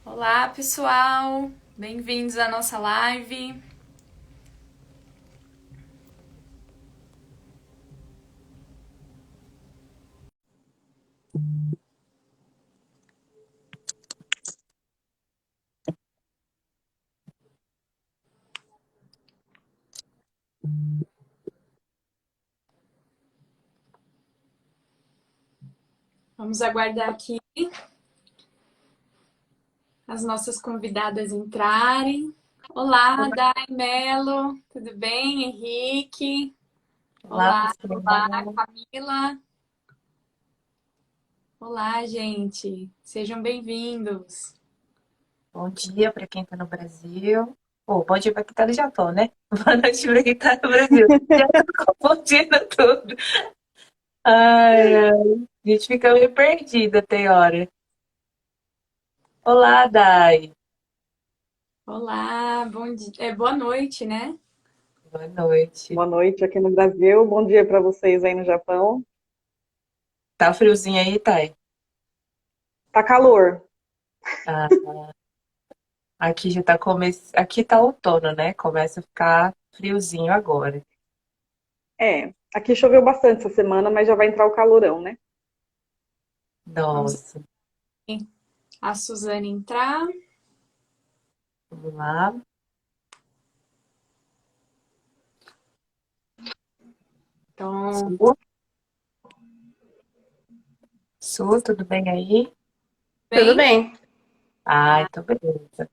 Olá, pessoal! Bem-vindos à nossa live. Vamos aguardar aqui as nossas convidadas entrarem. Olá, Dai Melo, tudo bem? Henrique. Olá, Olá, olá, pessoal. Camila. Olá, gente. Sejam bem-vindos. Bom dia para quem está no Brasil. Bom dia para quem está no Japão, né? Boa noite para quem está no Brasil. Já tô confundindo tudo. Ai, ai. A gente fica meio perdida, tem hora. Olá, Dai. Olá, bom dia. Boa noite, né? Boa noite. Boa noite aqui no Brasil, bom dia para vocês aí no Japão. Tá friozinho aí, Thay? Tá calor. Ah, aqui já tá Aqui tá outono, né? Começa a ficar friozinho agora. Aqui choveu bastante essa semana, mas já vai entrar o calorão, né? Vamos Nossa, ver a Suzane entrar. vamos lá. Então, Su, Su, tudo bem aí? Tudo bem? bem. Ai, tô beleza.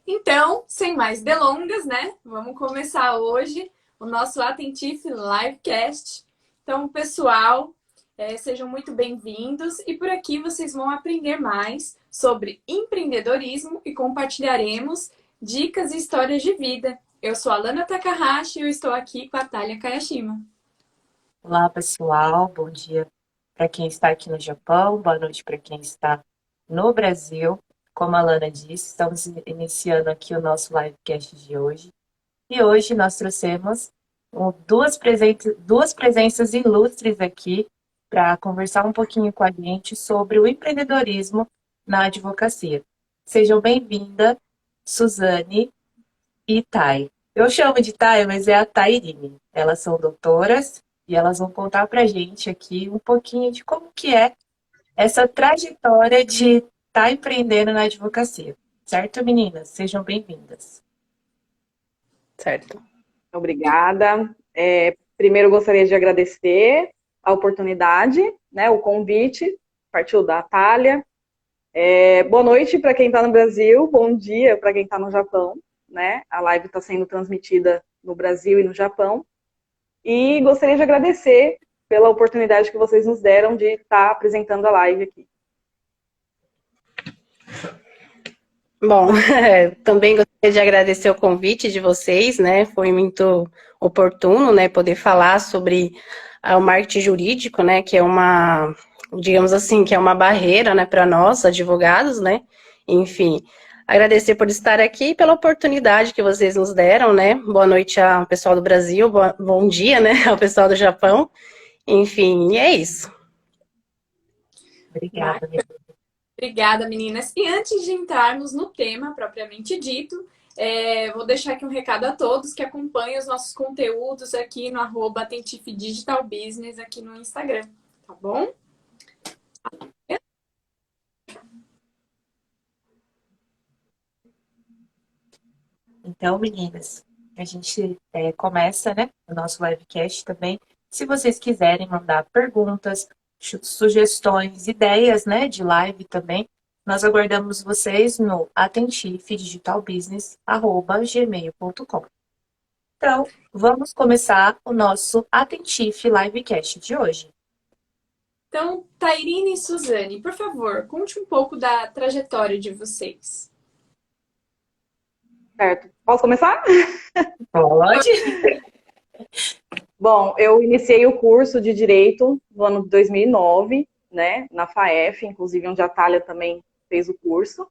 Então, sem mais delongas, né? Vamos começar hoje o nosso Atentife Livecast. Então, pessoal, sejam muito bem-vindos e por aqui vocês vão aprender mais sobre empreendedorismo e compartilharemos dicas e histórias de vida. Eu sou a Lana Takahashi e eu estou aqui com a Thalia Kayashima. Olá, pessoal. Bom dia para quem está aqui no Japão, boa noite para quem está no Brasil. Como a Lana disse, estamos iniciando aqui o nosso livecast de hoje. E hoje nós trouxemos duas presenças ilustres aqui para conversar um pouquinho com a gente sobre o empreendedorismo na advocacia. Sejam bem-vindas, Suzane e Thay. Eu chamo de Thay, mas é a Tairine. Elas são doutoras e elas vão contar pra gente aqui um pouquinho de como que é essa trajetória de estar empreendendo na advocacia. Certo, meninas? Sejam bem-vindas. Certo. Obrigada. Primeiro, eu gostaria de agradecer a oportunidade, né, o convite, partiu da Atalha. Boa noite para quem está no Brasil, bom dia para quem está no Japão, né? A live está sendo transmitida no Brasil e no Japão. E gostaria de agradecer pela oportunidade que vocês nos deram de estar apresentando a live aqui. Bom, também gostaria de agradecer o convite de vocês, né? Foi muito oportuno, né, poder falar sobre o marketing jurídico, né, que é uma, digamos assim, que é uma barreira, né, para nós, advogados, né? Enfim, agradecer por estar aqui e pela oportunidade que vocês nos deram, né? Boa noite ao pessoal do Brasil, bom dia, né, ao pessoal do Japão. Enfim, é isso. Obrigada, meninas. Obrigada, meninas. E antes de entrarmos no tema propriamente dito, vou deixar aqui um recado a todos que acompanham os nossos conteúdos aqui no @Atentife Digital Business aqui no Instagram, tá bom? Então, meninas, a gente começa, né, o nosso livecast também. Se vocês quiserem mandar perguntas, sugestões, ideias, né, de live também, nós aguardamos vocês no atentifedigitalbusiness@gmail.com. Então, vamos começar o nosso Atentife Livecast de hoje. Então, Tairine e Suzane, por favor, conte um pouco da trajetória de vocês. Certo? Posso começar? Pode? Bom, eu iniciei o curso de Direito no ano de 2009, né, na FAEF, inclusive onde a Thalia também fez o curso.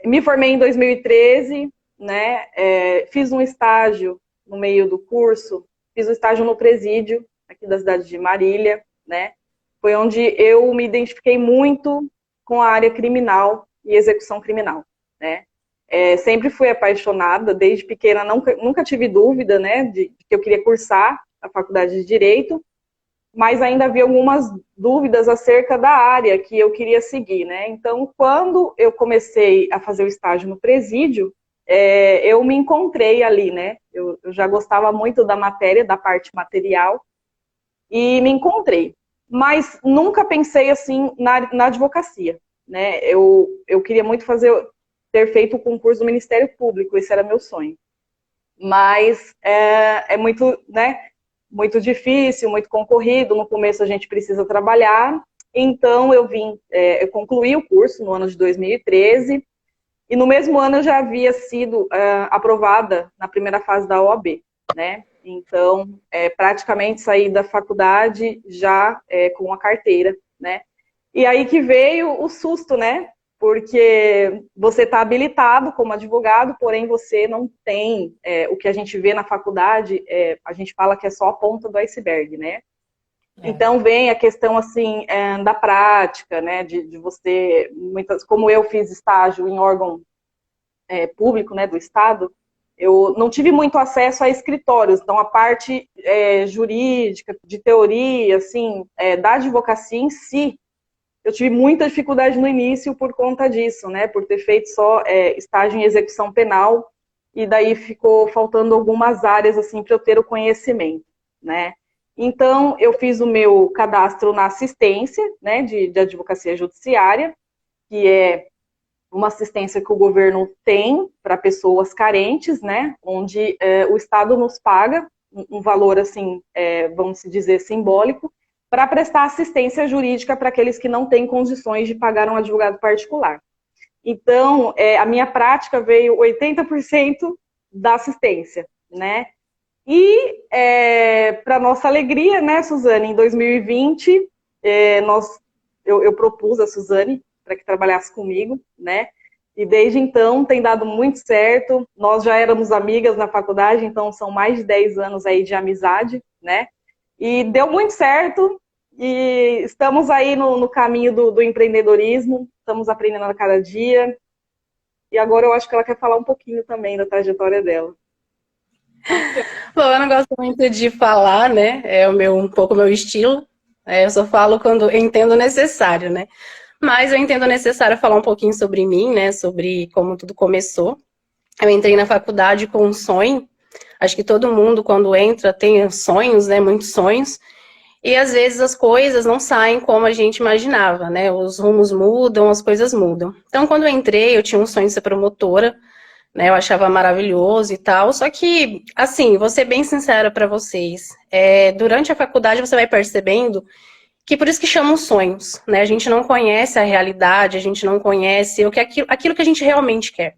Me formei em 2013, né, fiz um estágio no meio do curso, fiz um estágio no presídio, aqui da cidade de Marília, né, foi onde eu me identifiquei muito com a área criminal e execução criminal, né? Sempre fui apaixonada, desde pequena nunca tive dúvida, né, de que eu queria cursar a faculdade de Direito, mas ainda havia algumas dúvidas acerca da área que eu queria seguir, né? Então, quando eu comecei a fazer o estágio no presídio, eu me encontrei ali, né? Eu já gostava muito da matéria, da parte material, e me encontrei. Mas nunca pensei assim na advocacia, né? Eu queria muito ter feito o concurso do Ministério Público, esse era meu sonho. Mas é muito, né, muito difícil, muito concorrido, no começo a gente precisa trabalhar, então eu concluí o curso no ano de 2013, e no mesmo ano eu já havia sido aprovada na primeira fase da OAB, né? Então, praticamente saí da faculdade já com a carteira, né? E aí que veio o susto, né? Porque você está habilitado como advogado, porém você não tem o que a gente vê na faculdade, a gente fala que é só a ponta do iceberg, né? Então vem a questão assim da prática, né? De você, como eu fiz estágio em órgão público, né, do Estado, eu não tive muito acesso a escritórios, então a parte jurídica, de teoria, assim, da advocacia em si, eu tive muita dificuldade no início por conta disso, né? Por ter feito só estágio em execução penal, e daí ficou faltando algumas áreas assim para eu ter o conhecimento, né? Então, eu fiz o meu cadastro na assistência, né, de advocacia judiciária, que é uma assistência que o governo tem para pessoas carentes, né? Onde o Estado nos paga um valor, assim, vamos dizer, simbólico, para prestar assistência jurídica para aqueles que não têm condições de pagar um advogado particular. Então, a minha prática veio 80% da assistência, né? E, para nossa alegria, né, Suzane, em 2020, eu propus a Suzane para que trabalhasse comigo, né? E desde então tem dado muito certo. Nós já éramos amigas na faculdade, então são mais de 10 anos aí de amizade, né? E deu muito certo. E estamos aí no caminho do empreendedorismo, estamos aprendendo a cada dia. E agora eu acho que ela quer falar um pouquinho também da trajetória dela. Bom, eu não gosto muito de falar, né? É um pouco o meu estilo. Eu só falo quando eu entendo necessário, né? Mas eu entendo necessário falar um pouquinho sobre mim, né? Sobre como tudo começou. Eu entrei na faculdade com um sonho. Acho que todo mundo, quando entra, tem sonhos, né? Muitos sonhos. E às vezes as coisas não saem como a gente imaginava, né? Os rumos mudam, as coisas mudam. Então, quando eu entrei, eu tinha um sonho de ser promotora, né? Eu achava maravilhoso e tal. Só que, assim, vou ser bem sincera para vocês. Durante a faculdade você vai percebendo que por isso que chamam sonhos, né? A gente não conhece a realidade, a gente não conhece aquilo que a gente realmente quer.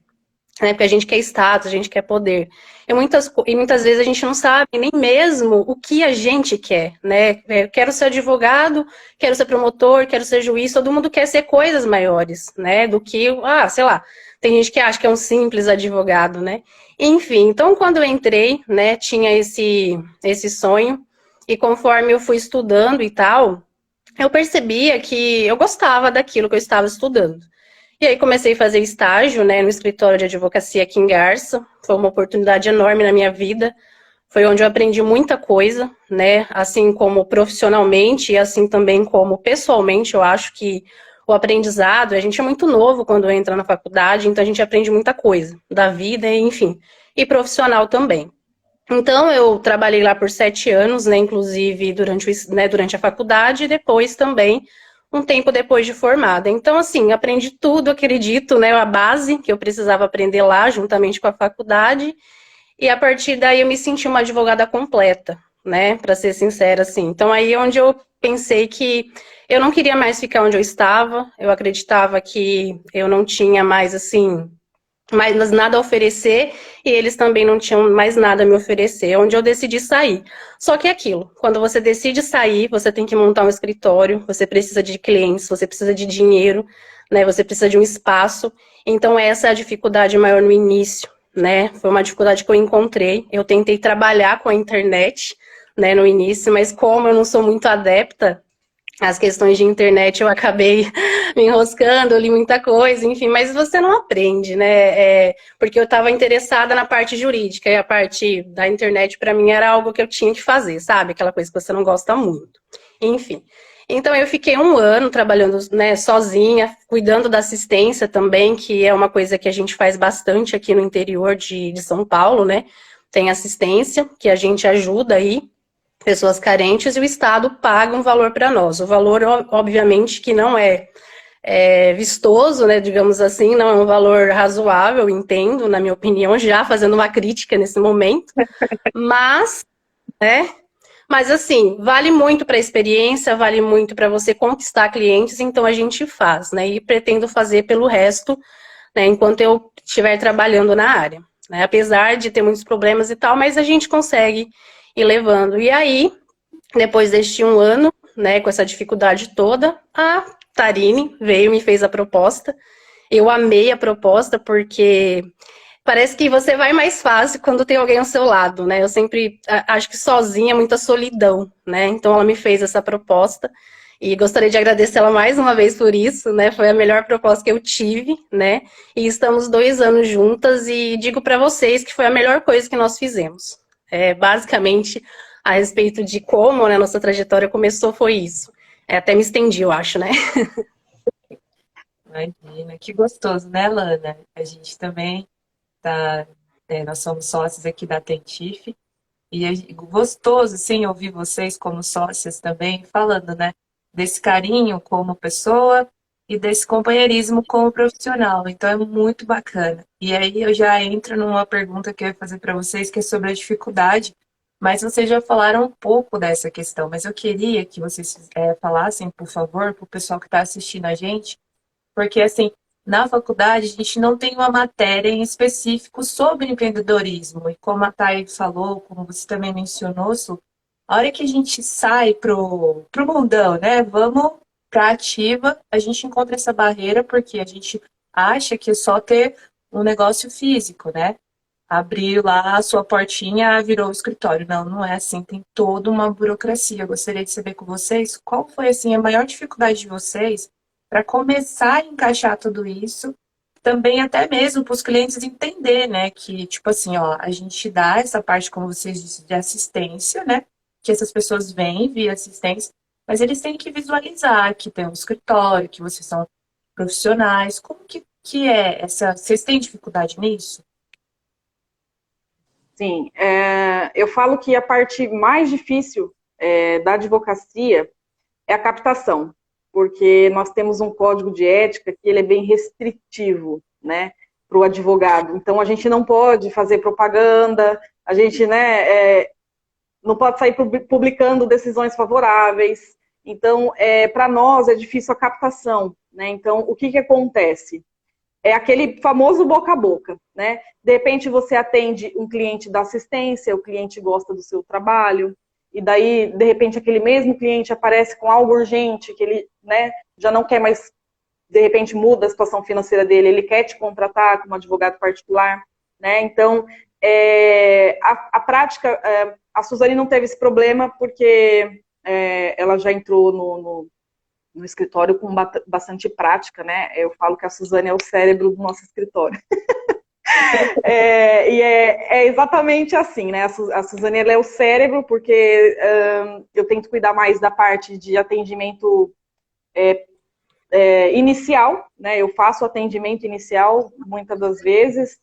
Né, porque a gente quer status, a gente quer poder. E muitas vezes a gente não sabe nem mesmo o que a gente quer, né? Eu quero ser advogado, quero ser promotor, quero ser juiz, todo mundo quer ser coisas maiores, né? Do que, sei lá, tem gente que acha que é um simples advogado, né? Enfim, então quando eu entrei, né, tinha esse sonho, e conforme eu fui estudando e tal, eu percebia que eu gostava daquilo que eu estava estudando. E aí comecei a fazer estágio, né, no escritório de advocacia aqui em Garça. Foi uma oportunidade enorme na minha vida. Foi onde eu aprendi muita coisa, né, assim como profissionalmente e assim também como pessoalmente. Eu acho que o aprendizado, a gente é muito novo quando entra na faculdade, então a gente aprende muita coisa da vida, enfim, e profissional também. Então eu trabalhei lá por 7 anos, né, inclusive durante a faculdade e depois também um tempo depois de formada. Então, assim, aprendi tudo, acredito, né, a base que eu precisava aprender lá, juntamente com a faculdade, e a partir daí eu me senti uma advogada completa, né, para ser sincera, assim. Então, aí é onde eu pensei que eu não queria mais ficar onde eu estava, eu acreditava que eu não tinha mais, assim, mais nada a oferecer, e eles também não tinham mais nada a me oferecer, onde eu decidi sair. Só que é aquilo, quando você decide sair, você tem que montar um escritório, você precisa de clientes, você precisa de dinheiro, né, você precisa de um espaço, então essa é a dificuldade maior no início, né, foi uma dificuldade que eu encontrei. Eu tentei trabalhar com a internet, né, no início, mas como eu não sou muito adepta, as questões de internet eu acabei me enroscando, eu li muita coisa, enfim, mas você não aprende, né? Porque eu estava interessada na parte jurídica e a parte da internet para mim era algo que eu tinha que fazer, sabe? Aquela coisa que você não gosta muito. Enfim. Então eu fiquei um ano trabalhando, né, sozinha, cuidando da assistência também, que é uma coisa que a gente faz bastante aqui no interior de São Paulo, né? Tem assistência, que a gente ajuda aí pessoas carentes, e o Estado paga um valor para nós. O valor, obviamente, que não é vistoso, né, digamos assim, não é um valor razoável, entendo, na minha opinião, já fazendo uma crítica nesse momento, mas, né, mas assim, vale muito para a experiência, vale muito para você conquistar clientes, então a gente faz, né, e pretendo fazer pelo resto, né, enquanto eu estiver trabalhando na área, né, apesar de ter muitos problemas e tal, mas a gente consegue ir levando. E aí, depois deste um ano, né, com essa dificuldade toda, a Tarine veio e me fez a proposta. Eu amei a proposta porque parece que você vai mais fácil quando tem alguém ao seu lado, né? Eu sempre acho que sozinha é muita solidão, né? Então ela me fez essa proposta e gostaria de agradecer ela mais uma vez por isso, né? Foi a melhor proposta que eu tive, né? E estamos 2 anos juntas e digo para vocês que foi a melhor coisa que nós fizemos. Basicamente, a respeito de como, né, nossa trajetória começou, foi isso. Até me estendi, eu acho, né? Imagina, que gostoso, né, Lana? A gente também tá, nós somos sócios aqui da Tentif, e é gostoso, sim, ouvir vocês como sócias também, falando, né, desse carinho como pessoa e desse companheirismo como profissional. Então é muito bacana. E aí eu já entro numa pergunta que eu ia fazer para vocês, que é sobre a dificuldade, mas vocês já falaram um pouco dessa questão, mas eu queria que vocês falassem, por favor, para o pessoal que está assistindo a gente, porque, assim, na faculdade a gente não tem uma matéria em específico sobre empreendedorismo. E como a Thay falou, como você também mencionou, Su, a hora que a gente sai pro mundão, né? Vamos pra ativa, a gente encontra essa barreira porque a gente acha que é só ter um negócio físico, né? Abrir lá a sua portinha, virou o escritório. Não, não é assim, tem toda uma burocracia. Eu gostaria de saber com vocês qual foi, assim, a maior dificuldade de vocês para começar a encaixar tudo isso, também até mesmo para os clientes entender, né, que, tipo assim, ó, a gente dá essa parte, como vocês disseram, de assistência, né, que essas pessoas vêm via assistência, mas eles têm que visualizar que tem um escritório, que vocês são profissionais. Como que é essa... Vocês têm dificuldade nisso? Sim, eu falo que a parte mais difícil da advocacia é a captação, porque nós temos um código de ética que ele é bem restritivo, né, para o advogado. Então, a gente não pode fazer propaganda, a gente, né, não pode sair publicando decisões favoráveis. Então, para nós é difícil a captação, né? Então, o que acontece? É aquele famoso boca a boca, né? De repente você atende um cliente da assistência, o cliente gosta do seu trabalho, e daí, de repente, aquele mesmo cliente aparece com algo urgente, que ele, né, já não quer mais, de repente muda a situação financeira dele, ele quer te contratar como advogado particular, né? Então, a prática, a Suzane não teve esse problema porque ela já entrou no escritório com bastante prática, né? Eu falo que a Suzane é o cérebro do nosso escritório. E é exatamente assim, né? A Suzane ela é o cérebro, porque eu tento cuidar mais da parte de atendimento inicial, né? Eu faço o atendimento inicial muitas das vezes,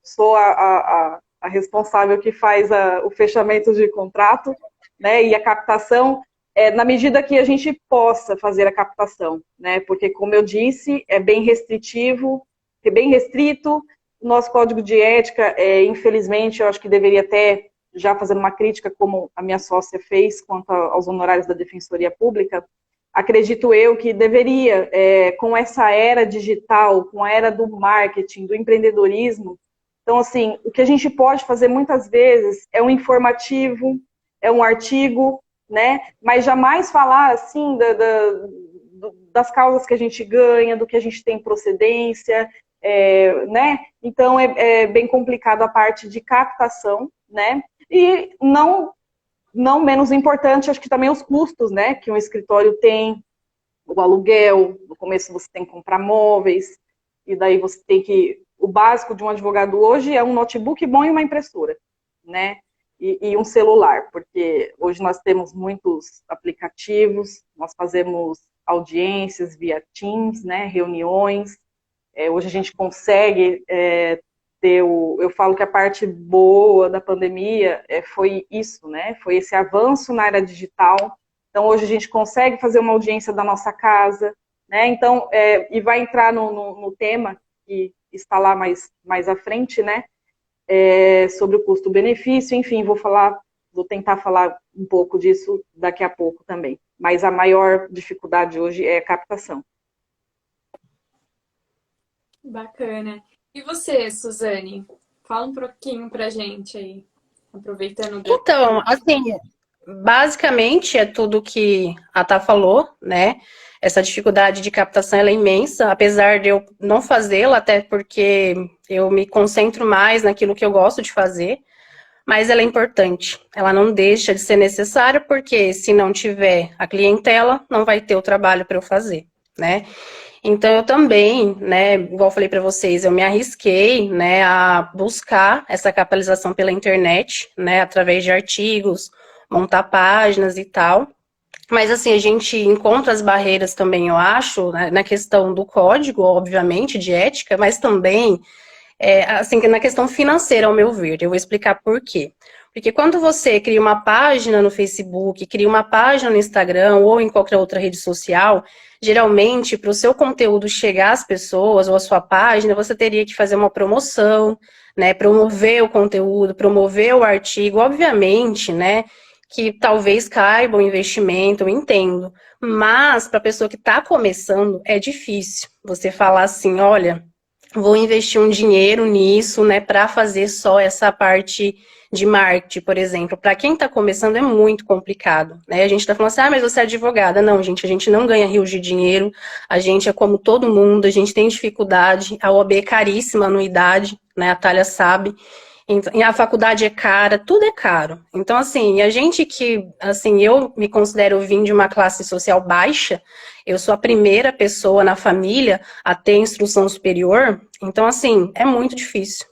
sou a responsável que faz o fechamento de contrato, né? E a captação, na medida que a gente possa fazer a captação, né? Porque, como eu disse, é bem restritivo, é bem restrito. O nosso código de ética, infelizmente, eu acho que deveria até, já fazendo uma crítica, como a minha sócia fez quanto aos honorários da Defensoria Pública, acredito eu que deveria, com essa era digital, com a era do marketing, do empreendedorismo, então, assim, o que a gente pode fazer muitas vezes é um informativo, é um artigo, né? Mas jamais falar, assim, das causas que a gente ganha, do que a gente tem procedência, né? Então, é bem complicado a parte de captação, né? E não não menos importante, acho que também os custos, né, que um escritório tem, o aluguel, no começo você tem que comprar móveis, e daí você tem que... O básico de um advogado hoje é um notebook bom e uma impressora, né? E um celular, porque hoje nós temos muitos aplicativos, nós fazemos audiências via Teams, né, reuniões, hoje a gente consegue eu falo que a parte boa da pandemia foi isso, né, foi esse avanço na área digital. Então hoje a gente consegue fazer uma audiência da nossa casa, né, então, e vai entrar no tema que está lá mais à frente, né, sobre o custo-benefício, enfim, vou tentar falar um pouco disso daqui a pouco também. Mas a maior dificuldade hoje é a captação. Bacana. E você, Suzane? Fala um pouquinho pra gente aí, aproveitando o... Então, assim, basicamente é tudo que a Tá falou, né? Essa dificuldade de captação ela é imensa, apesar de eu não fazê-la, até porque eu me concentro mais naquilo que eu gosto de fazer, mas ela é importante. Ela não deixa de ser necessária, porque se não tiver a clientela, não vai ter o trabalho para eu fazer, né? Então, eu também, né, igual eu falei para vocês, eu me arrisquei, né, a buscar essa capitalização pela internet, né, através de artigos, montar páginas e tal. Mas, assim, a gente encontra as barreiras também, eu acho, né, na questão do código, obviamente, de ética, mas também, assim, na questão financeira, ao meu ver. Eu vou explicar por quê. Porque quando você cria uma página no Facebook, cria uma página no Instagram ou em qualquer outra rede social, geralmente, para o seu conteúdo chegar às pessoas ou à sua página, você teria que fazer uma promoção, né, promover o conteúdo, promover o artigo, obviamente, né, que talvez caiba o investimento, eu entendo. Mas, para a pessoa que está começando, é difícil você falar assim, olha, vou investir um dinheiro nisso, né, para fazer só essa parte de marketing, por exemplo. Para quem está começando é muito complicado, né? A gente está falando assim, mas você é advogada. Não, gente, a gente não ganha rios de dinheiro, a gente é como todo mundo, a gente tem dificuldade, a OAB é caríssima, a anuidade, né, a Thalia sabe. A faculdade é cara, tudo é caro. Então, assim, a gente que, assim, eu me considero vim de uma classe social baixa, eu sou a primeira pessoa na família a ter instrução superior, então, assim, é muito difícil.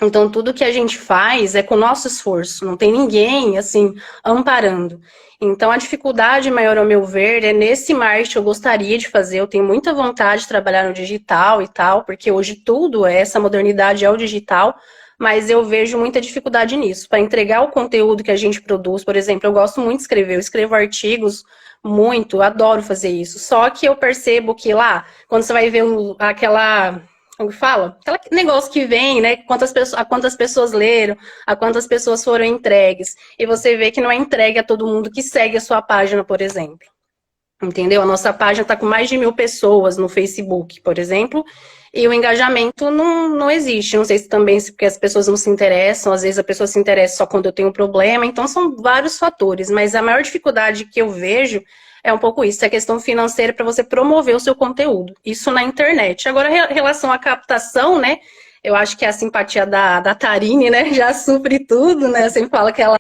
Então, tudo que a gente faz é com o nosso esforço, não tem ninguém, assim, amparando. Então, a dificuldade maior, ao meu ver, é nesse marketing que eu gostaria de fazer, eu tenho muita vontade de trabalhar no digital e tal, porque hoje tudo essa modernidade é o digital, mas eu vejo muita dificuldade nisso. Para entregar o conteúdo que a gente produz, por exemplo, eu gosto muito de escrever, eu escrevo artigos muito, adoro fazer isso. Só que eu percebo que lá, quando você vai ver como que fala? Aquele negócio que vem, né? A quantas pessoas leram, a quantas pessoas foram entregues. E você vê que não é entregue a todo mundo que segue a sua página, por exemplo. Entendeu? A nossa página está com mais de 1.000 pessoas no Facebook, por exemplo, e o engajamento não existe. Não sei se também porque as pessoas não se interessam, às vezes a pessoa se interessa só quando eu tenho um problema, então são vários fatores, mas a maior dificuldade que eu vejo é um pouco isso, é a questão financeira para você promover o seu conteúdo, isso na internet. Agora, em relação à captação, né, eu acho que a simpatia da Tarine, né, já supre tudo, né, você fala que ela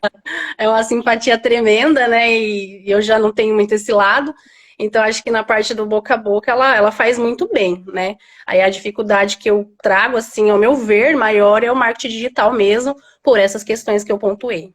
é uma simpatia tremenda, né, e eu já não tenho muito esse lado, então acho que na parte do boca a boca ela faz muito bem, né. Aí a dificuldade que eu trago, assim, ao meu ver, maior é o marketing digital mesmo, por essas questões que eu pontuei.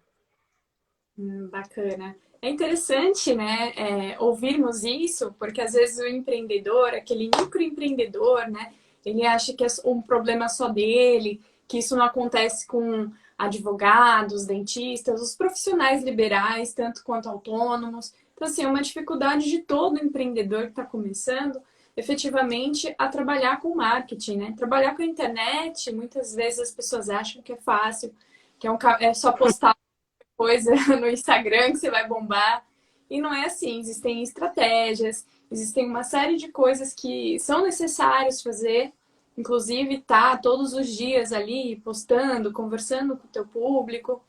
Bacana. É interessante, né, ouvirmos isso, porque às vezes o empreendedor, aquele microempreendedor, né, ele acha que é um problema só dele, que isso não acontece com advogados, dentistas, os profissionais liberais, tanto quanto autônomos. Então, assim, é uma dificuldade de todo empreendedor que está começando, efetivamente, a trabalhar com marketing, né? Trabalhar com a internet, muitas vezes as pessoas acham que é fácil, que é só postar coisa no Instagram que você vai bombar. E não é assim, existem estratégias, existem uma série de coisas que são necessárias fazer, inclusive tá todos os dias ali postando, conversando com o teu público.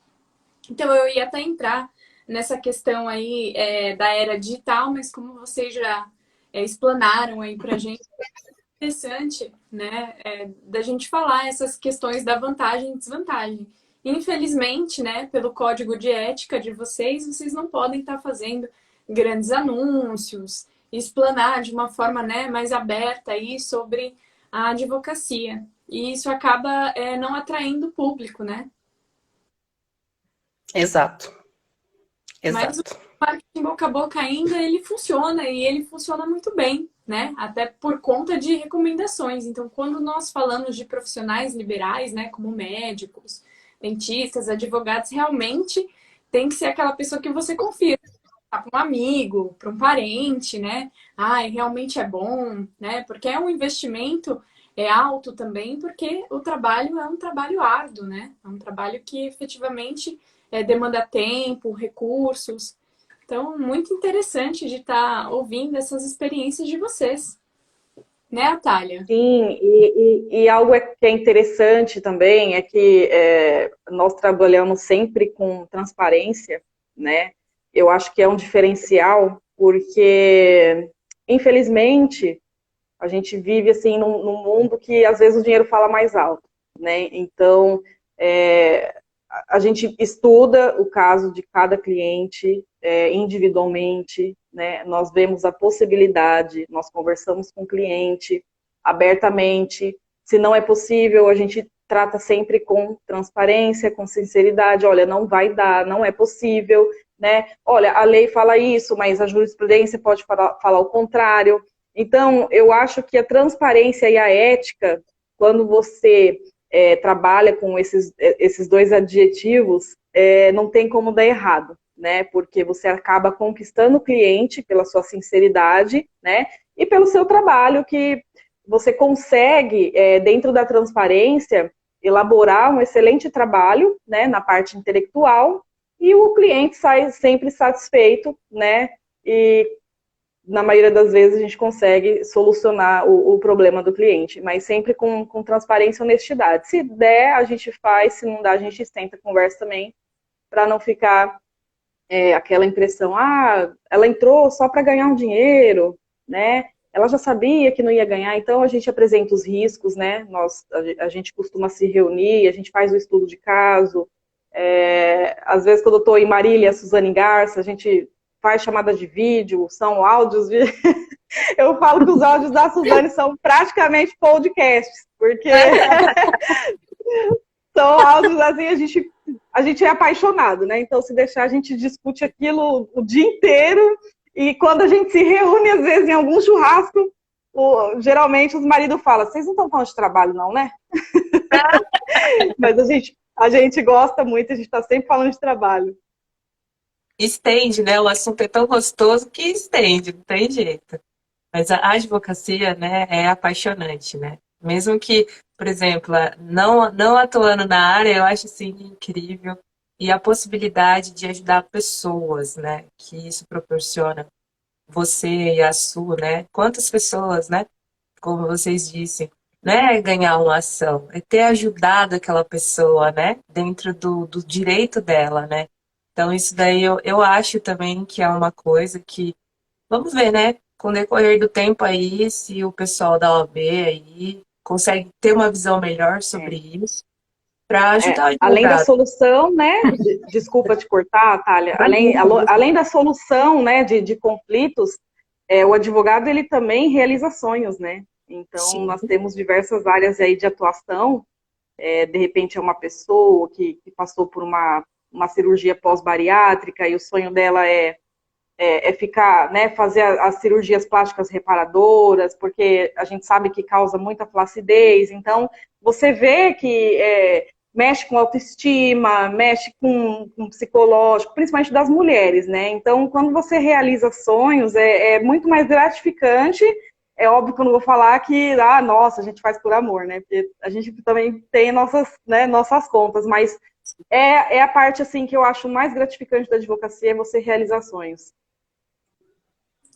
Então eu ia até entrar nessa questão aí da era digital, mas como vocês já explanaram aí pra gente, é interessante, né, da gente falar essas questões da vantagem e desvantagem. infelizmente, né, pelo código de ética de vocês não podem estar fazendo grandes anúncios, explanar de uma forma, né, mais aberta aí sobre a advocacia. E isso acaba não atraindo o público, né? Exato, Mas o exato. marketing boca a boca ainda, ele funciona e ele funciona muito bem, né? Até por conta de recomendações. Então, quando nós falamos de profissionais liberais, né, como médicos, dentistas, advogados, realmente tem que ser aquela pessoa que você confia. Para um amigo, para um parente, né? Ai, realmente é bom, né? Porque é um investimento alto também, porque o trabalho é um trabalho árduo, né? É um trabalho que efetivamente demanda tempo, recursos. Então, muito interessante de estar ouvindo essas experiências de vocês, né, Atália? Sim, e algo que é interessante também é que nós trabalhamos sempre com transparência, né? Eu acho que é um diferencial, porque, infelizmente, a gente vive assim num mundo que às vezes o dinheiro fala mais alto, né? Então, a gente estuda o caso de cada cliente individualmente, né? Nós vemos a possibilidade, nós conversamos com o cliente abertamente. Se não é possível, a gente trata sempre com transparência, com sinceridade. Olha, não vai dar, não é possível, né? Olha, a lei fala isso, mas a jurisprudência pode falar o contrário. Então, eu acho que a transparência e a ética, quando você trabalha com esses dois adjetivos, não tem como dar errado, né? Porque você acaba conquistando o cliente pela sua sinceridade, né? E pelo seu trabalho, que você consegue, dentro da transparência, elaborar um excelente trabalho, né? Na parte intelectual, e o cliente sai sempre satisfeito, né? E na maioria das vezes a gente consegue solucionar o problema do cliente, mas sempre com transparência e honestidade. Se der, a gente faz, se não dá, a gente senta, conversa também, para não ficar aquela impressão, ela entrou só para ganhar um dinheiro, né? Ela já sabia que não ia ganhar, então a gente apresenta os riscos, né? A gente costuma se reunir, a gente faz o estudo de caso. Às vezes, quando eu estou em Marília, Suzane Garça, a gente faz chamadas de vídeo, são áudios. Eu falo que os áudios da Suzane são praticamente podcasts, porque são áudios assim, a gente é apaixonado, né? Então, se deixar, a gente discute aquilo o dia inteiro. E quando a gente se reúne, às vezes, em algum churrasco, geralmente os maridos falam, vocês não estão falando de trabalho, não, né? Mas a gente gosta muito, a gente está sempre falando de trabalho. Estende, né? O assunto é tão gostoso que estende, não tem jeito. Mas a advocacia, né, é apaixonante, né? Mesmo que, por exemplo, não atuando na área, eu acho assim incrível. E a possibilidade de ajudar pessoas, né? Que isso proporciona você e a sua, né? Quantas pessoas, né? Como vocês dissem, não é ganhar uma ação, é ter ajudado aquela pessoa, né? Dentro do direito dela, né? Então, isso daí eu acho também que é uma coisa que, vamos ver, né? Com o decorrer do tempo aí, se o pessoal da OAB aí consegue ter uma visão melhor sobre isso, para ajudar o Além da advogado. solução, né? Desculpa te cortar, Thalia. Além da solução, né, de conflitos, o advogado ele também realiza sonhos, né? Então, Sim, nós temos diversas áreas aí de atuação. De repente, é uma pessoa que passou por uma cirurgia pós-bariátrica e o sonho dela é ficar, né, fazer as cirurgias plásticas reparadoras, porque a gente sabe que causa muita flacidez. Então, você vê que mexe com autoestima, mexe com psicológico, principalmente das mulheres, né? Então, quando você realiza sonhos, é muito mais gratificante. É óbvio que eu não vou falar que, nossa, a gente faz por amor, né? Porque a gente também tem nossas contas, mas é a parte, assim, que eu acho mais gratificante da advocacia, é você realizar sonhos.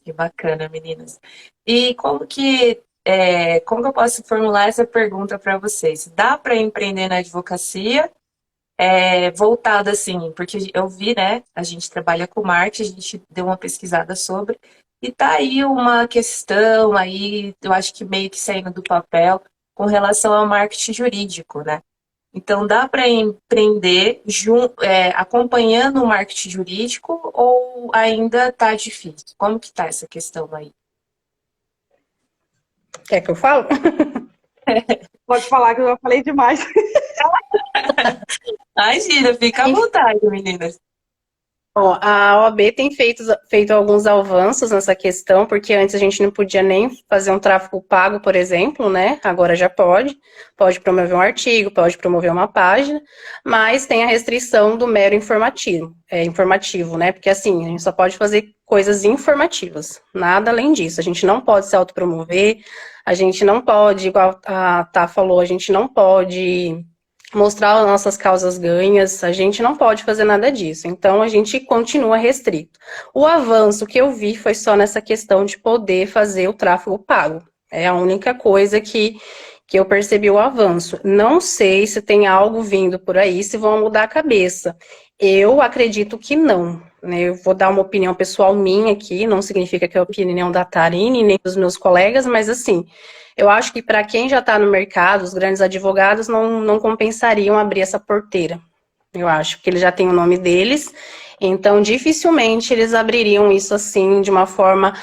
que bacana, meninas. E como que eu posso formular essa pergunta para vocês? Dá para empreender na advocacia? Voltada assim, porque eu vi, né? A gente trabalha com marketing, a gente deu uma pesquisada sobre, e tá aí uma questão aí, eu acho que meio que saindo do papel, com relação ao marketing jurídico, né? Então, dá para empreender acompanhando o marketing jurídico ou ainda está difícil? Como que está essa questão aí? Quer que eu falo? Pode falar que eu já falei demais. Imagina, fica à vontade, meninas. Bom, a OAB tem feito alguns avanços nessa questão, porque antes a gente não podia nem fazer um tráfego pago, por exemplo, né? Agora já pode promover um artigo, pode promover uma página, mas tem a restrição do mero informativo, né? Porque assim, a gente só pode fazer coisas informativas, nada além disso. A gente não pode se autopromover, a gente não pode, igual a Tá falou, a gente não pode mostrar as nossas causas ganhas, a gente não pode fazer nada disso, então a gente continua restrito. O avanço que eu vi foi só nessa questão de poder fazer o tráfego pago, é a única coisa que eu percebi o avanço. Não sei se tem algo vindo por aí, se vão mudar a cabeça. Eu acredito que não, né? Eu vou dar uma opinião pessoal minha aqui, não significa que é a opinião da Tarine, nem dos meus colegas, mas assim, eu acho que para quem já está no mercado, os grandes advogados não compensariam abrir essa porteira. Eu acho que eles já têm o nome deles, então dificilmente eles abririam isso assim de uma forma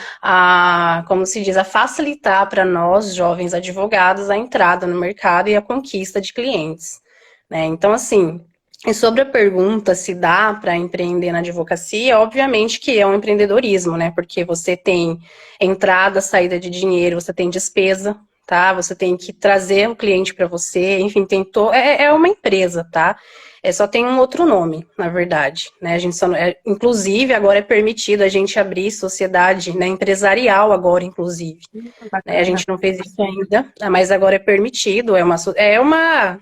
como se diz, a facilitar para nós, jovens advogados, a entrada no mercado e a conquista de clientes, né? Então, assim, e sobre a pergunta se dá para empreender na advocacia, obviamente que é um empreendedorismo, né? Porque você tem entrada, saída de dinheiro, você tem despesa, tá? Você tem que trazer o cliente para você, enfim, é uma empresa, tá? Só tem um outro nome, na verdade, né? A gente inclusive, agora é permitido a gente abrir sociedade, né, empresarial agora, inclusive. Né? A gente não fez isso ainda, mas agora é permitido,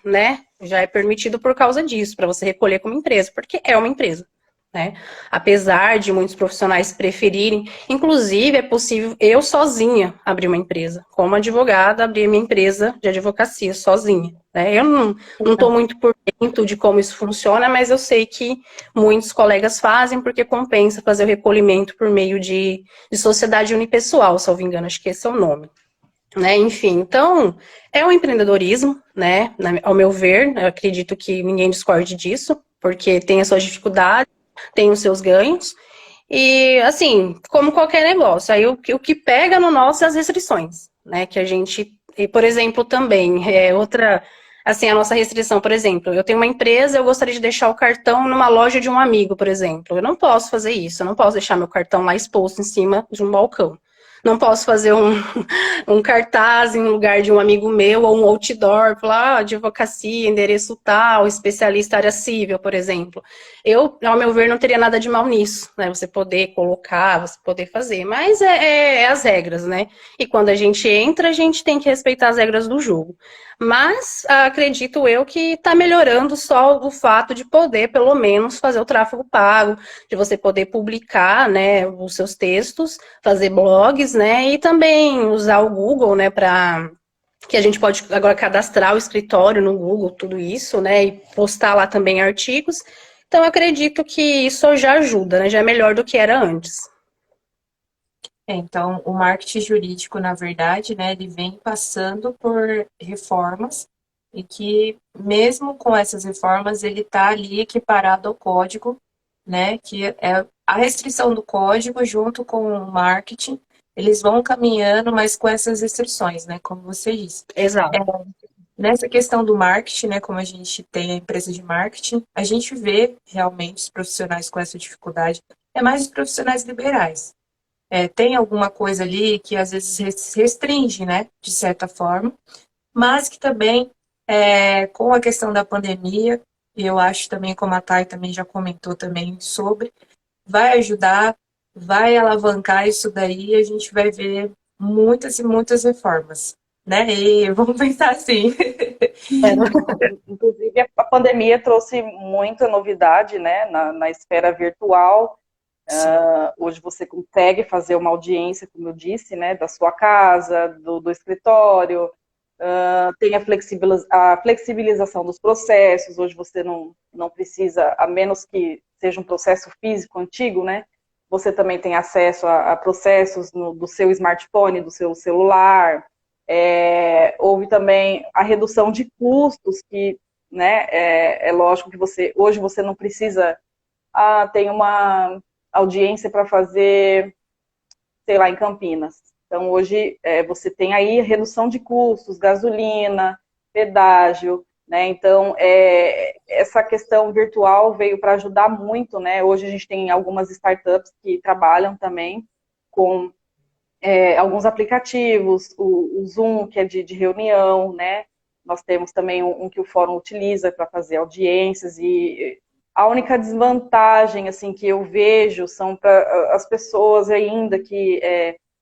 né? Já é permitido por causa disso, para você recolher como empresa, porque é uma empresa. Né? Apesar de muitos profissionais preferirem, inclusive é possível eu sozinha abrir uma empresa, como advogada, abrir minha empresa de advocacia sozinha. Né? Eu não estou muito por dentro de como isso funciona, mas eu sei que muitos colegas fazem porque compensa fazer o recolhimento por meio de sociedade unipessoal, se eu não me engano, acho que esse é o nome. Né, enfim, então, é um empreendedorismo, né, ao meu ver, eu acredito que ninguém discorde disso, porque tem as suas dificuldades, tem os seus ganhos, e, assim, como qualquer negócio, aí o que pega no nosso é as restrições, né, que a gente, e, por exemplo, também, assim, a nossa restrição, por exemplo, eu tenho uma empresa, eu gostaria de deixar o cartão numa loja de um amigo, por exemplo, eu não posso fazer isso, eu não posso deixar meu cartão lá exposto em cima de um balcão. Não posso fazer um cartaz em lugar de um amigo meu, ou um outdoor, falar, advocacia, endereço tal, especialista área civil, por exemplo. Eu, ao meu ver, não teria nada de mal nisso, né? Você poder colocar, você poder fazer, mas é as regras, né? E quando a gente entra, a gente tem que respeitar as regras do jogo. Mas acredito eu que está melhorando só o fato de poder, pelo menos, fazer o tráfego pago, de você poder publicar, né, os seus textos, fazer blogs, né, e também usar o Google, né, para que a gente pode agora cadastrar o escritório no Google, tudo isso, né, e postar lá também artigos. Então, eu acredito que isso já ajuda, né, já é melhor do que era antes. Então, o marketing jurídico, na verdade, né, ele vem passando por reformas e que, mesmo com essas reformas, ele está ali equiparado ao código, né, que é a restrição do código junto com o marketing, eles vão caminhando, mas com essas restrições, né, como você disse. Exato. Nessa questão do marketing, né, como a gente tem a empresa de marketing, a gente vê realmente os profissionais com essa dificuldade, é mais os profissionais liberais. Tem alguma coisa ali que às vezes restringe, né, de certa forma, mas que também, com a questão da pandemia, e eu acho também, como a Thay também já comentou também sobre, vai ajudar, vai alavancar isso daí e a gente vai ver muitas e muitas reformas, né? E vamos pensar assim. Inclusive, a pandemia trouxe muita novidade, né, na esfera virtual. Hoje você consegue fazer uma audiência, como eu disse, né, da sua casa, do escritório, tem a flexibilização dos processos. Hoje você não precisa, a menos que seja um processo físico antigo, né, você também tem acesso a processos do seu smartphone, do seu celular. Houve também a redução de custos, que né? É lógico que hoje você não precisa, tem uma audiência para fazer, sei lá, em Campinas. Então, hoje você tem aí redução de custos, gasolina, pedágio, né? Então, essa questão virtual veio para ajudar muito, né? Hoje a gente tem algumas startups que trabalham também com alguns aplicativos, o Zoom, que é de reunião, né? Nós temos também um que o fórum utiliza para fazer audiências, e a única desvantagem assim que eu vejo são para as pessoas ainda que,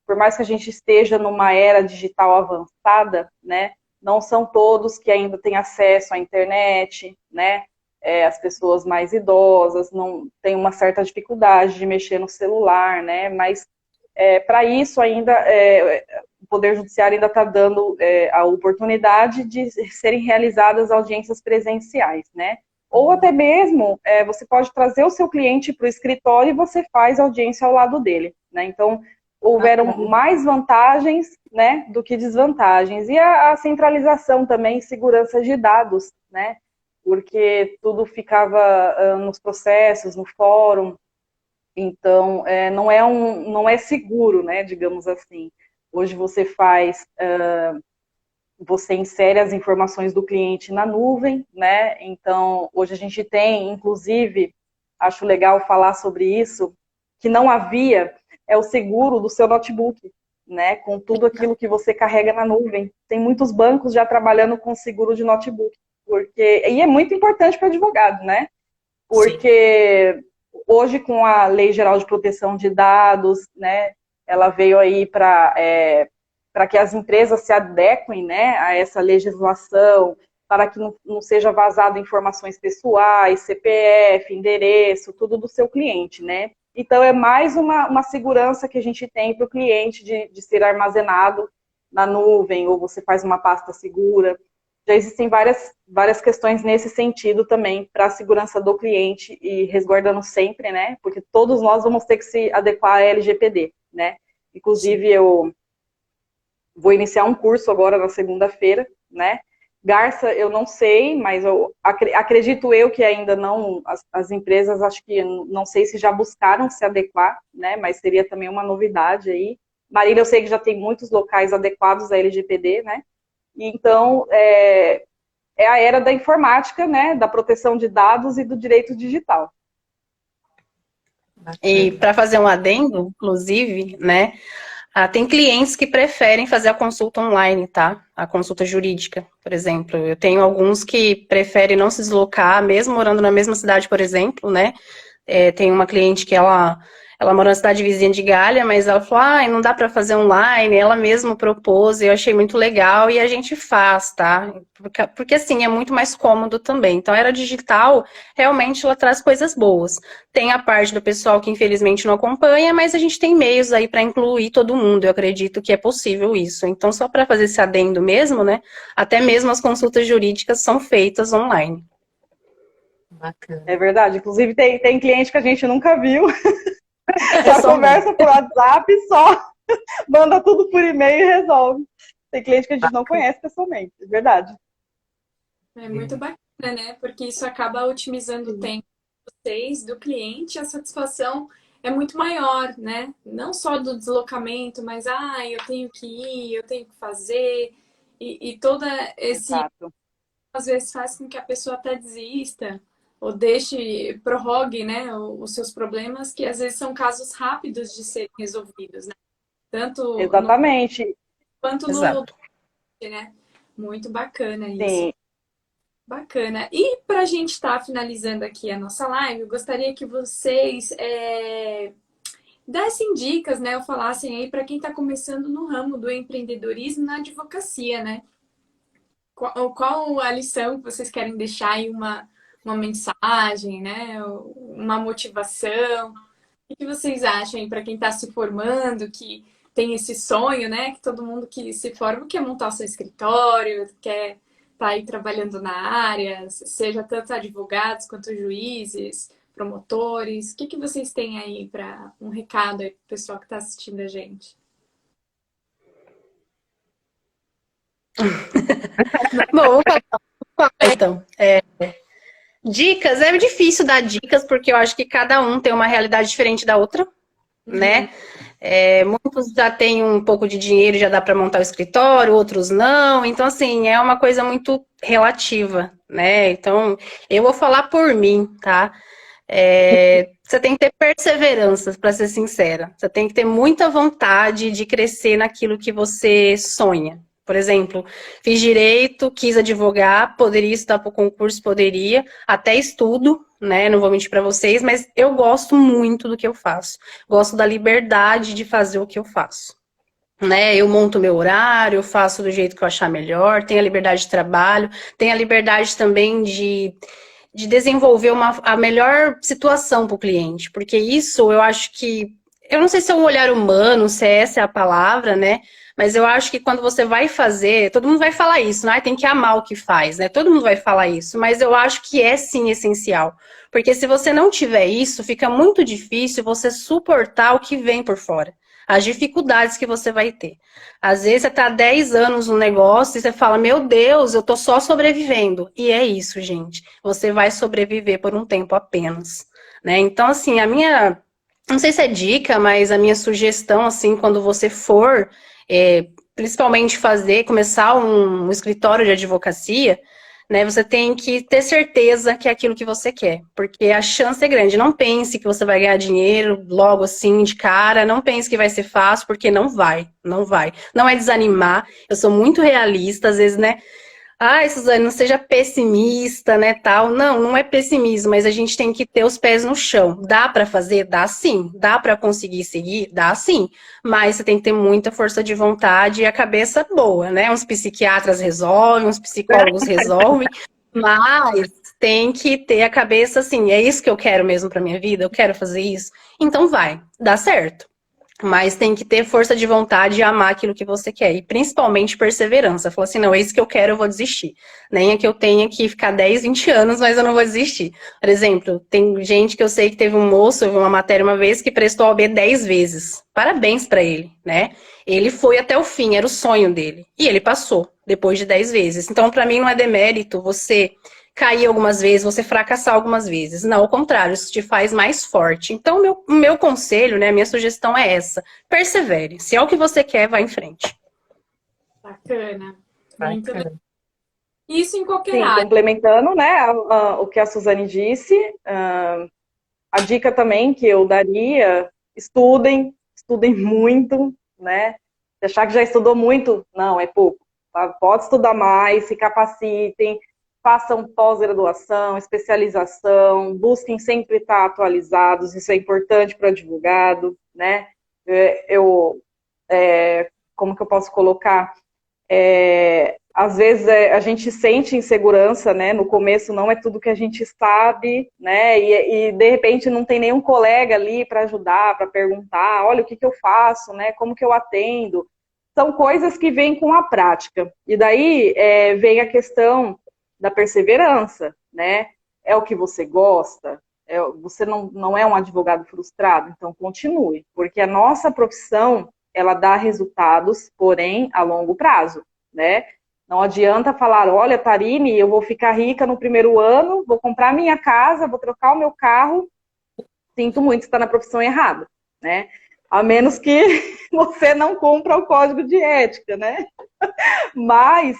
por mais que a gente esteja numa era digital avançada, né, não são todos que ainda têm acesso à internet, né? As pessoas mais idosas não têm uma certa dificuldade de mexer no celular, né? Mas para isso ainda o Poder Judiciário ainda está dando a oportunidade de serem realizadas audiências presenciais, né? Ou até mesmo você pode trazer o seu cliente para o escritório e você faz audiência ao lado dele, né? Então houveram mais vantagens, né, do que desvantagens. E a centralização também, segurança de dados, né? Porque tudo ficava nos processos, no fórum. Então, não é seguro, né, digamos assim. Hoje você insere as informações do cliente na nuvem, né? Então, hoje a gente tem, inclusive, acho legal falar sobre isso, que não havia, o seguro do seu notebook, né? Com tudo aquilo que você carrega na nuvem. Tem muitos bancos já trabalhando com seguro de notebook, e é muito importante para advogado, né? Porque hoje, com a Lei Geral de Proteção de Dados, né, ela veio aí para que as empresas se adequem, né, a essa legislação, para que não seja vazado informações pessoais, CPF, endereço, tudo do seu cliente, né? Então, é mais uma segurança que a gente tem para o cliente de ser armazenado na nuvem, ou você faz uma pasta segura. Já existem várias questões nesse sentido também para a segurança do cliente e resguardando sempre, né? Porque todos nós vamos ter que se adequar à LGPD, né? Inclusive, eu vou iniciar um curso agora na segunda-feira, né? Garça, eu não sei, mas eu acredito que ainda não, as empresas, acho que, não sei se já buscaram se adequar, né? Mas seria também uma novidade aí. Marília, eu sei que já tem muitos locais adequados à LGPD, né? Então, é a era da informática, né? Da proteção de dados e do direito digital. E para fazer um adendo, inclusive, né? Tem clientes que preferem fazer a consulta online, tá? A consulta jurídica, por exemplo. Eu tenho alguns que preferem não se deslocar, mesmo morando na mesma cidade, por exemplo, né? Tem uma cliente que ela mora na cidade vizinha de Galha, mas ela falou, não dá para fazer online, ela mesma propôs, eu achei muito legal e a gente faz, tá? Porque assim, é muito mais cômodo também. Então, a era digital, realmente, ela traz coisas boas. Tem a parte do pessoal que infelizmente não acompanha, mas a gente tem meios aí para incluir todo mundo, eu acredito que é possível isso. Então, só para fazer esse adendo mesmo, né? Até mesmo as consultas jurídicas são feitas online. Bacana. É verdade. Inclusive, tem cliente que a gente nunca viu. Já conversa por WhatsApp, só manda tudo por e-mail e resolve. Tem cliente que a gente não conhece pessoalmente, é verdade. É muito bacana, né? Porque isso acaba otimizando o tempo de vocês, do cliente, a satisfação é muito maior, né? Não só do deslocamento, mas eu tenho que ir, eu tenho que fazer, e toda esse Exato. às vezes faz com que a pessoa até desista ou prorrogue, né, os seus problemas, que às vezes são casos rápidos de serem resolvidos, né? Tanto Exatamente. quanto Exato. né? Muito bacana isso. Sim. Bacana. E para a gente estar finalizando aqui a nossa live, eu gostaria que vocês dessem dicas, né, ou falassem aí para quem está começando no ramo do empreendedorismo na advocacia, né? Qual a lição que vocês querem deixar aí, uma mensagem, né? Uma motivação? O que vocês acham aí para quem está se formando, que tem esse sonho, né? Que todo mundo que se forma quer montar o seu escritório, quer estar aí trabalhando na área, seja tanto advogados quanto juízes, promotores. O que vocês têm aí para um recado aí para o pessoal que está assistindo a gente? Bom, vou falar Então, dicas, é difícil dar dicas, porque eu acho que cada um tem uma realidade diferente da outra, né? Muitos já têm um pouco de dinheiro, já dá para montar o escritório, outros não. Então, assim, é uma coisa muito relativa, né? Então, eu vou falar por mim, tá? Você tem que ter perseverança, para ser sincera. Você tem que ter muita vontade de crescer naquilo que você sonha. Por exemplo, fiz direito, quis advogar, poderia estudar para o concurso, poderia, até estudo, né? Não vou mentir para vocês, mas eu gosto muito do que eu faço. Gosto da liberdade de fazer o que eu faço. Né? Eu monto meu horário, eu faço do jeito que eu achar melhor, tenho a liberdade de trabalho, tenho a liberdade também de desenvolver a melhor situação para o cliente, porque isso eu acho que, eu não sei se é um olhar humano, se essa é a palavra, né? Mas eu acho que quando você vai fazer, todo mundo vai falar isso, né? Tem que amar o que faz, né? Todo mundo vai falar isso, mas eu acho que é sim essencial. Porque se você não tiver isso, fica muito difícil você suportar o que vem por fora. As dificuldades que você vai ter. Às vezes você está 10 anos no negócio e você fala, meu Deus, eu estou só sobrevivendo. E é isso, gente. Você vai sobreviver por um tempo apenas. Né? Então, assim, não sei se é dica, mas a minha sugestão, assim, quando você for, principalmente começar um escritório de advocacia, né, você tem que ter certeza que é aquilo que você quer, porque a chance é grande. Não pense que você vai ganhar dinheiro logo assim, de cara, não pense que vai ser fácil, porque não vai, não vai. Não é desanimar, eu sou muito realista, às vezes, né, ai, Suzane, não seja pessimista, né, tal. Não, não é pessimismo, mas a gente tem que ter os pés no chão. Dá para fazer? Dá sim. Dá para conseguir seguir? Dá sim. Mas você tem que ter muita força de vontade e a cabeça boa, né? Uns psiquiatras resolvem, uns psicólogos resolvem, mas tem que ter a cabeça assim, é isso que eu quero mesmo para minha vida? Eu quero fazer isso? Então vai, dá certo. Mas tem que ter força de vontade e amar aquilo que você quer. E principalmente perseverança. Falar assim, não, é isso que eu quero, eu vou desistir. Nem é que eu tenha que ficar 10, 20 anos, mas eu não vou desistir. Por exemplo, tem gente que eu sei que teve um moço, eu vi uma matéria uma vez, que prestou OAB 10 vezes. Parabéns para ele, né? Ele foi até o fim, era o sonho dele. E ele passou, depois de 10 vezes. Então, para mim, não é demérito você cair algumas vezes, você fracassar algumas vezes. Não, ao contrário, isso te faz mais forte. Então, meu conselho, né, minha sugestão é essa. Persevere. Se é o que você quer, vá em frente. Bacana. Muito Bacana. legal. Isso em qualquer Sim, área. complementando, né, o que a Suzane disse, a dica também que eu daria, estudem muito, né? Se achar que já estudou muito, não, é pouco. Tá? Pode estudar mais, se capacitem, façam pós-graduação, especialização, busquem sempre estar atualizados, isso é importante para o advogado, né? Como que eu posso colocar? Às vezes a gente sente insegurança, né? No começo não é tudo que a gente sabe, né? E de repente não tem nenhum colega ali para ajudar, para perguntar, olha, o que eu faço, né? Como que eu atendo? São coisas que vêm com a prática. E daí vem a questão da perseverança, né? É o que você gosta? Você não é um advogado frustrado? Então continue, porque a nossa profissão, ela dá resultados, porém a longo prazo, né? Não adianta falar, olha, Tarine, eu vou ficar rica no primeiro ano, vou comprar minha casa, vou trocar o meu carro. Sinto muito, está na profissão errada, né? A menos que você não cumpra o código de ética, né? Mas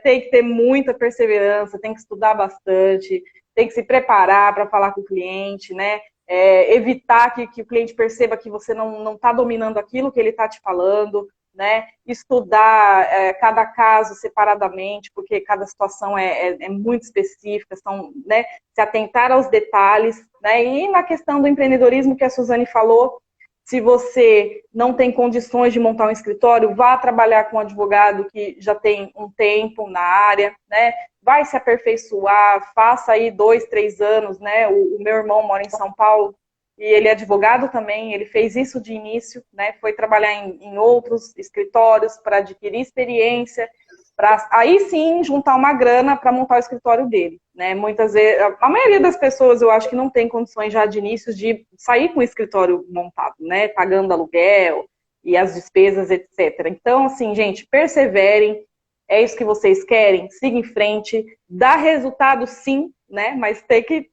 tem que ter muita perseverança, tem que estudar bastante, tem que se preparar para falar com o cliente, né? Evitar que o cliente perceba que você não está dominando aquilo que ele está te falando, né? Estudar cada caso separadamente, porque cada situação é muito específica, né? Se atentar aos detalhes, né? E na questão do empreendedorismo que a Suzane falou, se você não tem condições de montar um escritório, vá trabalhar com um advogado que já tem um tempo na área, né? Vai se aperfeiçoar, faça aí 2, 3 anos, né? O meu irmão mora em São Paulo e ele é advogado também, ele fez isso de início, né? Foi trabalhar em outros escritórios para adquirir experiência, para aí sim juntar uma grana para montar o escritório dele, né? Muitas vezes, a maioria das pessoas eu acho que não tem condições já de início de sair com o escritório montado, né? Pagando aluguel e as despesas, etc. Então, assim, gente, perseverem, É isso que vocês querem? Siga em frente. Dá resultado, sim, né? Mas tem que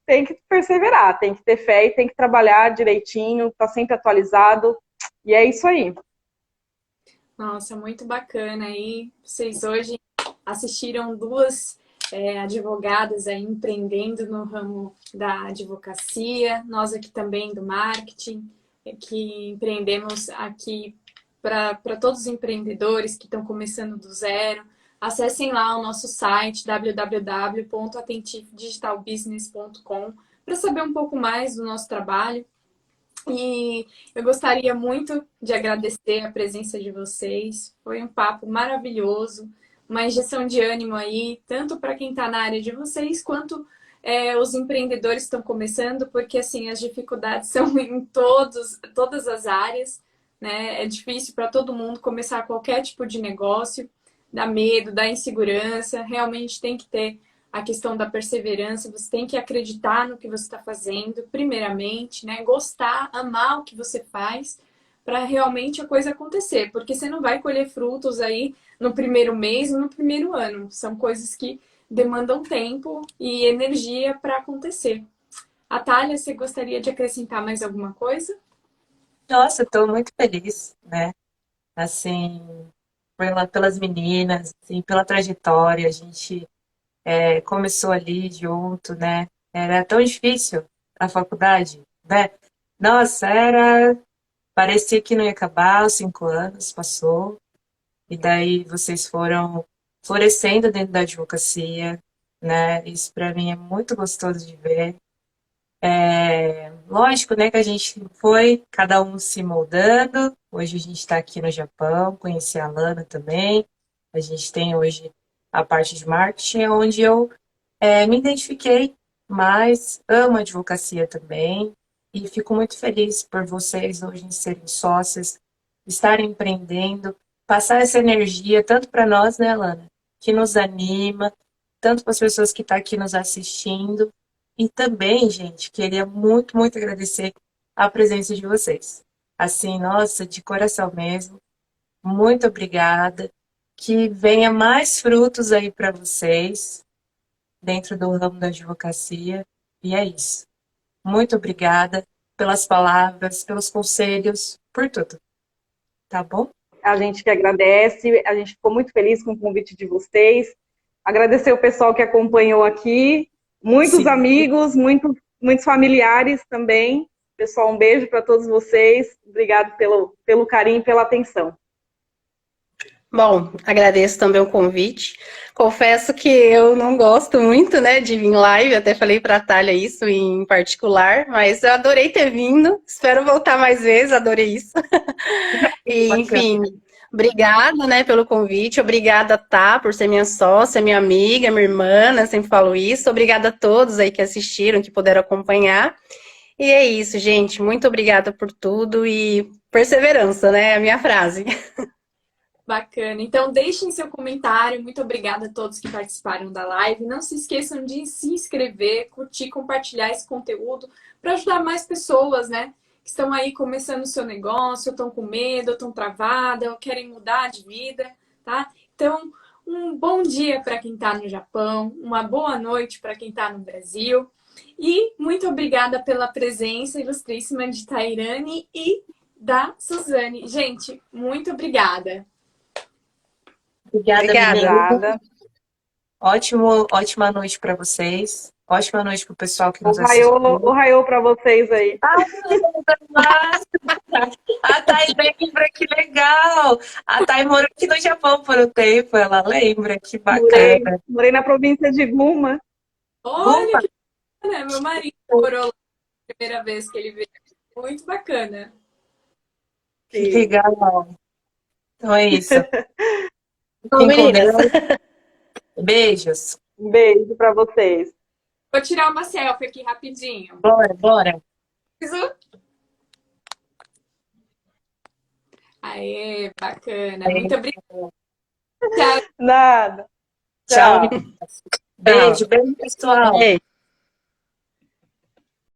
perseverar, tem que ter fé e tem que trabalhar direitinho, tá sempre atualizado. E é isso aí. Nossa, muito bacana. E vocês hoje assistiram duas advogadas aí empreendendo no ramo da advocacia, nós aqui também do marketing, que empreendemos aqui para todos os empreendedores que estão começando do zero. Acessem lá o nosso site www.attentivedigitalbusiness.com para saber um pouco mais do nosso trabalho. E eu gostaria muito de agradecer a presença de vocês. Foi um papo maravilhoso, uma injeção de ânimo aí, tanto para quem está na área de vocês, quanto os empreendedores que estão começando, porque assim, as dificuldades são em todas as áreas, né? É difícil para todo mundo começar qualquer tipo de negócio, dá medo, dá insegurança, realmente tem que ter a questão da perseverança, você tem que acreditar no que você está fazendo, primeiramente, né? Gostar, amar o que você faz, para realmente a coisa acontecer, porque você não vai colher frutos aí no primeiro mês ou no primeiro ano. São coisas que demandam tempo e energia para acontecer. Atália, você gostaria de acrescentar mais alguma coisa? Nossa, estou muito feliz, né? Assim, pelas meninas, assim, pela trajetória, a gente começou ali junto, né? Era tão difícil a faculdade, né? Nossa, parecia que não ia acabar, os 5 anos passou, e daí vocês foram florescendo dentro da advocacia, né? Isso para mim é muito gostoso de ver. Lógico, né, que a gente foi, cada um se moldando. Hoje a gente está aqui no Japão, conheci a Lana também. A gente tem hoje a parte de marketing, onde eu me identifiquei mais, amo a advocacia também, e fico muito feliz por vocês hoje serem sócias, estarem empreendendo, passar essa energia tanto para nós, né, Lana, que nos anima, tanto para as pessoas que estão aqui nos assistindo, e também, gente, queria muito, muito agradecer a presença de vocês. Assim, nossa, de coração mesmo, muito obrigada. Que venha mais frutos aí para vocês, dentro do ramo da advocacia. E é isso. Muito obrigada pelas palavras, pelos conselhos, por tudo. Tá bom? A gente que agradece, a gente ficou muito feliz com o convite de vocês. Agradecer o pessoal que acompanhou aqui, muitos Sim. amigos, muitos familiares também. Pessoal, um beijo para todos vocês. Obrigado pelo carinho e pela atenção. Bom, agradeço também o convite. Confesso que eu não gosto muito, né, de vir live, até falei para a Thalia isso em particular, mas eu adorei ter vindo, espero voltar mais vezes, adorei isso. E, enfim, obrigada, né, pelo convite, obrigada, Tá, por ser minha sócia, minha amiga, minha irmã, né, sempre falo isso, obrigada a todos aí que assistiram, que puderam acompanhar. E é isso, gente, muito obrigada por tudo e perseverança, né, é a minha frase. Bacana. Então, deixem seu comentário. Muito obrigada a todos que participaram da live. Não se esqueçam de se inscrever, curtir, compartilhar esse conteúdo para ajudar mais pessoas, né? Que estão aí começando o seu negócio, estão com medo, estão travadas, ou querem mudar de vida, tá? Então, um bom dia para quem está no Japão, uma boa noite para quem está no Brasil. E muito obrigada pela presença ilustríssima de Tairane e da Suzane. Gente, muito obrigada. Obrigada. Obrigada. Ótima noite para vocês. Ótima noite para o pessoal que nos assistiu. Ohayou para vocês aí. A Thay lembra, que legal! A Thay morou aqui no Japão por um tempo, ela lembra, que bacana. Morei na província de Guma. Olha que bacana, meu marido morou lá a primeira vez que ele veio. Muito bacana. Que legal. Então é isso. Então, meninas. Beijos. Um beijo para vocês. Vou tirar uma selfie aqui rapidinho. Bora. Aê, bacana. Muito obrigada. Tchau. Nada. Tchau. Beijo, pessoal. Beijo.